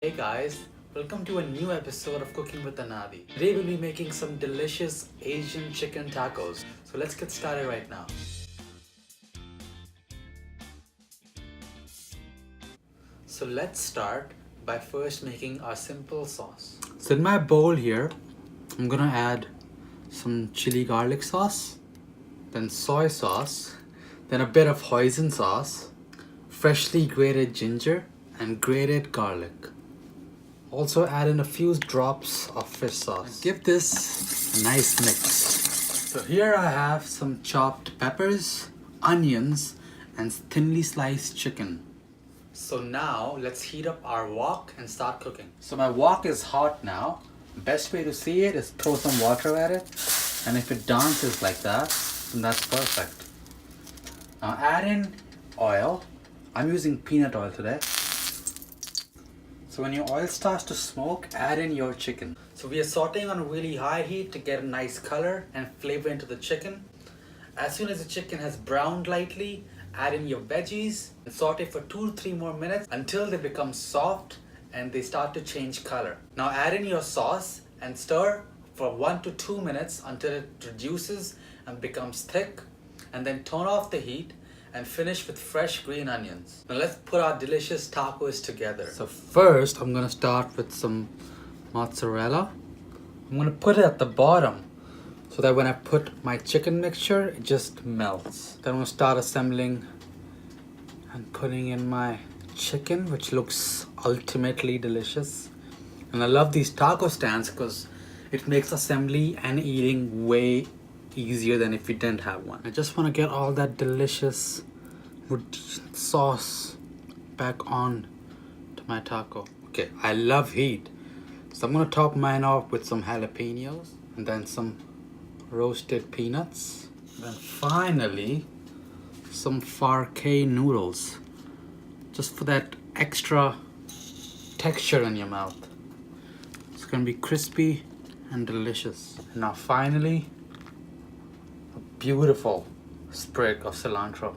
Hey guys, welcome to a new episode of Cooking with Anadi. Today we'll be making some delicious Asian chicken tacos. So let's get started right now. So let's start by first making our simple sauce. So in my bowl here, I'm gonna add some chili garlic sauce, then soy sauce, then a bit of hoisin sauce, freshly grated ginger, and grated garlic. Also add in a few drops of fish sauce. Give this a nice mix. So here I have some chopped peppers, onions, and thinly sliced chicken. So now let's heat up our wok and start cooking. So my wok is hot now. Best way to see it is throw some water at it, and if it dances like that, then that's perfect. Now add in oil. I'm using peanut oil today. So when your oil starts to smoke, add in your chicken. So we are sauteing on a really high heat to get a nice color and flavor into the chicken. As soon as the chicken has browned lightly, add in your veggies and saute for 2 to 3 more minutes until they become soft and they start to change color. Now add in your sauce and stir for 1 to 2 minutes until it reduces and becomes thick, and then turn off the heat and finish with fresh green onions. Now let's put our delicious tacos together. So first I'm gonna start with some mozzarella. I'm gonna put it at the bottom so that when I put my chicken mixture, it just melts. Then I'm gonna start assembling and putting in my chicken, which looks ultimately delicious. And I love these taco stands because it makes assembly and eating way easier than if you didn't have one. I just want to get all that delicious sauce back on to my taco. Okay, I love heat, so I'm gonna top mine off with some jalapenos and then some roasted peanuts. Then finally some farke noodles, just for that extra texture in your mouth. It's gonna be crispy and delicious. And now finally, beautiful sprig of cilantro.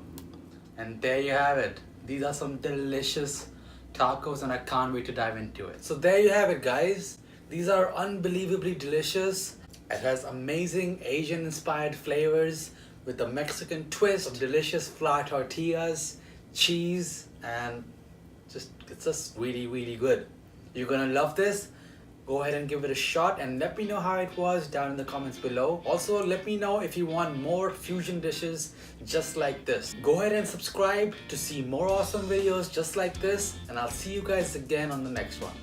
And there you have it. These are some delicious tacos and I can't wait to dive into it. So there you have it, guys. These are unbelievably delicious. It has amazing Asian inspired flavors with a Mexican twist of delicious flour tortillas, cheese, and it's just really good. You're gonna love this. Go ahead and give it a shot and let me know how it was down in the comments below. Also, let me know if you want more fusion dishes just like this. Go ahead and subscribe to see more awesome videos just like this, and I'll see you guys again on the next one.